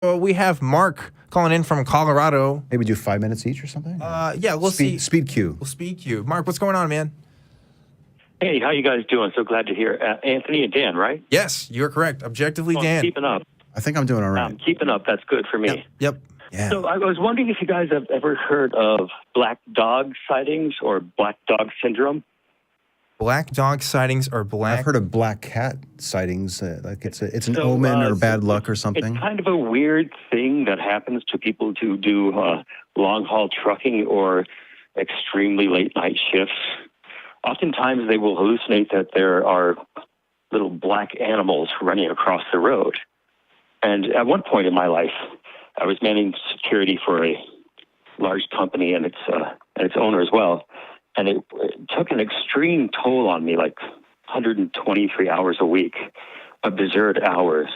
Well, we have Mark calling in from Colorado. Maybe do 5 minutes each or something? Yeah, we'll see. Speed queue. We'll speed queue. Mark, what's going on, man? Hey, how you guys doing? So glad to hear. Anthony and Dan, right? Yes, you're correct. Objectively, Dan. Keeping up. I think I'm doing all right. Keeping up. That's good for me. Yep. Yeah. So I was wondering if you guys have ever heard of black dog sightings or black dog syndrome. Black dog sightings or black... I've heard of black cat sightings. Like it's an So, omen or bad luck or something. It's kind of a weird thing that happens to people who do long-haul trucking or extremely late-night shifts. Oftentimes they will hallucinate that there are little black animals running across the road. And at one point in my life, I was managing security for a large company and its owner as well. And it took an extreme toll on me, like 123 hours a week, absurd hours.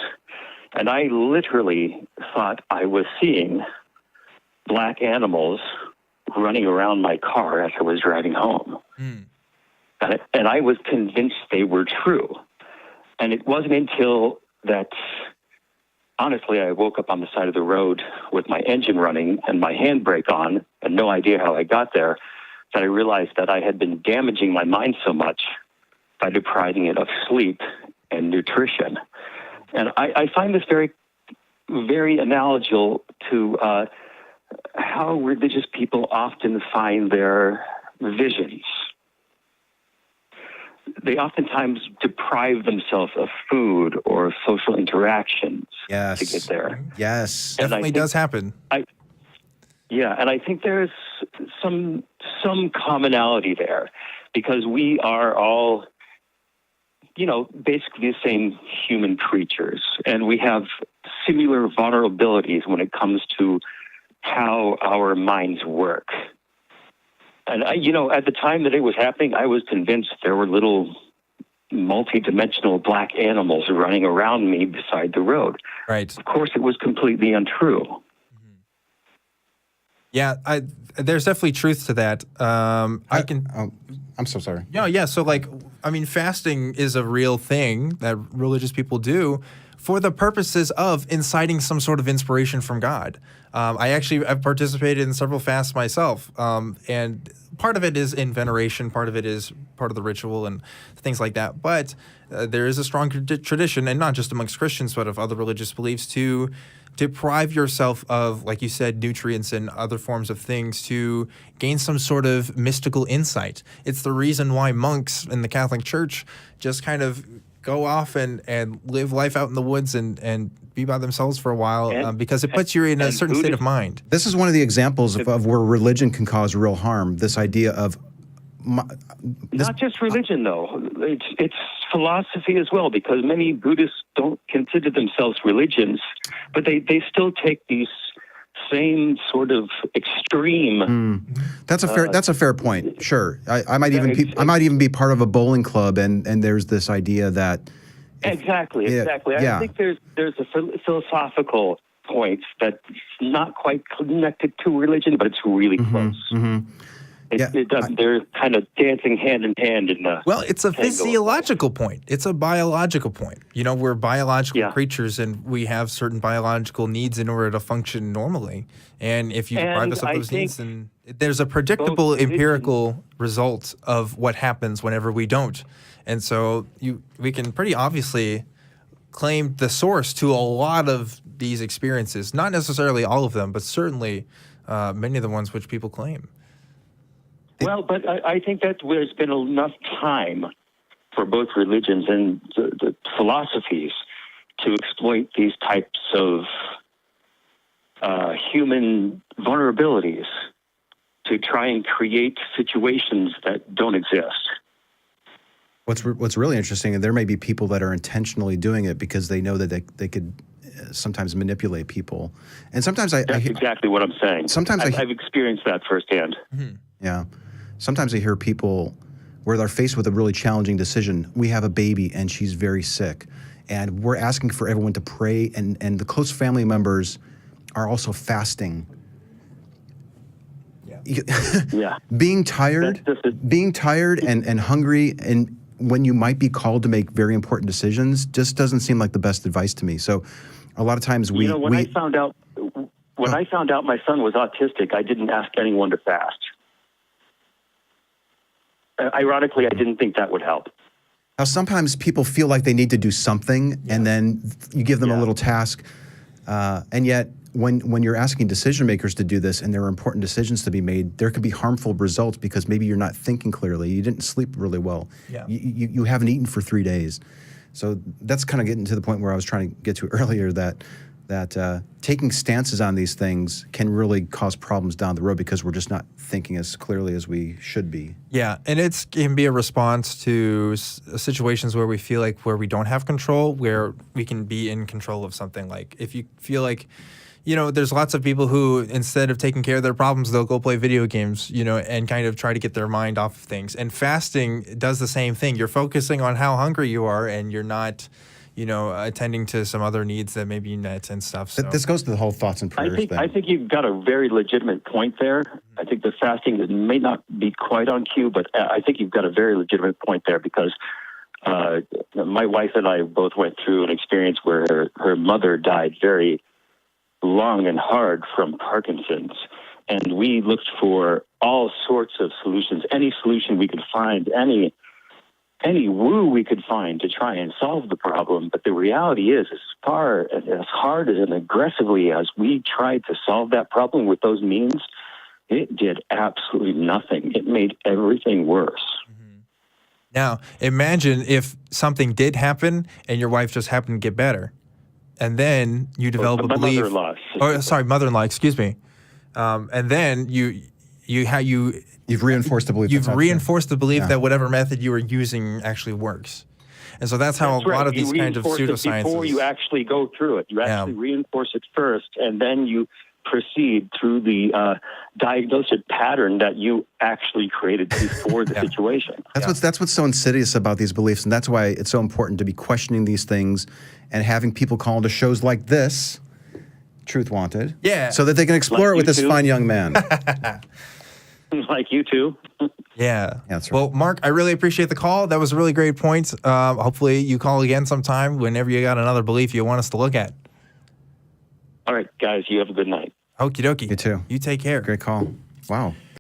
And I literally thought I was seeing black animals running around my car as I was driving home. And I was convinced they were true. And it wasn't until that, honestly, I woke up on the side of the road with my engine running and my handbrake on and no idea how I got there, that I realized that I had been damaging my mind so much by depriving it of sleep and nutrition. And I find this very, very analogical to how religious people often find their visions. They oftentimes deprive themselves of food or social interactions to get there. Yes. Definitely does happen. Yeah, and I think there's some commonality there because we are all, basically the same human creatures, and we have similar vulnerabilities when it comes to how our minds work. And at the time that it was happening, I was convinced there were little multi-dimensional black animals running around me beside the road. Right. Of course, it was completely untrue. Yeah, there's definitely truth to that. I'm so sorry. Yeah. So, fasting is a real thing that religious people do for the purposes of inciting some sort of inspiration from God. I've participated in several fasts myself, and part of it is in veneration, part of it is part of the ritual and things like that. But there is a strong tradition, and not just amongst Christians, but of other religious beliefs, to deprive yourself of, like you said, nutrients and other forms of things to gain some sort of mystical insight. It's the reason why monks in the Catholic Church just kind of go off and live life out in the woods and be by themselves for a while, because it puts you in a certain state of mind. This is one of the examples of where religion can cause real harm, this idea of... Not just religion, though. It's philosophy as well, because many Buddhists don't consider themselves religions, but they still take these same sort of extreme... That's a fair point. Sure, I might even be part of a bowling club, and there's this idea that exactly. I think there's a philosophical point that's not quite connected to religion, but it's really close. They're kind of dancing hand in hand in the... Well, it's a physiological point. It's a biological point. We're biological creatures, and we have certain biological needs in order to function normally. And if you deprive us of those needs, then there's a predictable empirical result of what happens whenever we don't. And so we can pretty obviously claim the source to a lot of these experiences. Not necessarily all of them, but certainly many of the ones which people claim. Well, but I think that there's been enough time for both religions and the philosophies to exploit these types of human vulnerabilities to try and create situations that don't exist. What's really interesting, and there may be people that are intentionally doing it because they know that they could sometimes manipulate people. And sometimes That's exactly what I'm saying. Sometimes I've experienced that firsthand. Yeah. Sometimes I hear people where they're faced with a really challenging decision. We have a baby and she's very sick, and we're asking for everyone to pray, and the close family members are also fasting. Being tired and hungry, and when you might be called to make very important decisions, just doesn't seem like the best advice to me. So A lot of times when I found out my son was autistic, I didn't ask anyone to fast. Ironically, I didn't think that would help. Now, sometimes people feel like they need to do something, and then you give them a little task, and yet when you're asking decision makers to do this and there are important decisions to be made, there could be harmful results because maybe you're not thinking clearly. You didn't sleep really well. Yeah. You haven't eaten for 3 days. So that's kind of getting to the point where I was trying to get to earlier, that taking stances on these things can really cause problems down the road because we're just not thinking as clearly as we should be. Yeah, and it can be a response to situations where we feel like where we don't have control, where we can be in control of something. Like if you feel like, there's lots of people who, instead of taking care of their problems, they'll go play video games, and kind of try to get their mind off of things. And fasting does the same thing. You're focusing on how hungry you are, and you're not attending to some other needs that maybe you met and stuff. So This goes to the whole thoughts and prayers thing. I think you've got a very legitimate point there. I think the fasting may not be quite on cue, but I think you've got a very legitimate point there because my wife and I both went through an experience where her mother died very long and hard from Parkinson's. And we looked for all sorts of solutions, any solution we could find, any woo we could find to try and solve the problem. But the reality is, as hard and aggressively as we tried to solve that problem with those means, it did absolutely nothing. It made everything worse. Now, imagine if something did happen and your wife just happened to get better. And then you develop a belief. Mother-in-law, excuse me. And then you've reinforced the belief. You've reinforced the belief that whatever method you were using actually works. And so that's how a lot of these kind of pseudosciences. Before you actually go through it, you actually reinforce it first, and then you proceed through the diagnostic pattern that you actually created before the situation. That's what's so insidious about these beliefs, and that's why it's so important to be questioning these things and having people call into shows like this, Truth Wanted, so that they can explore it with this fine young man. Like you too. Yeah. That's right. Well, Mark, I really appreciate the call. That was a really great point. Hopefully you call again sometime whenever you got another belief you want us to look at. All right, guys, you have a good night. Okie dokie. You too. You take care. Great call. Wow.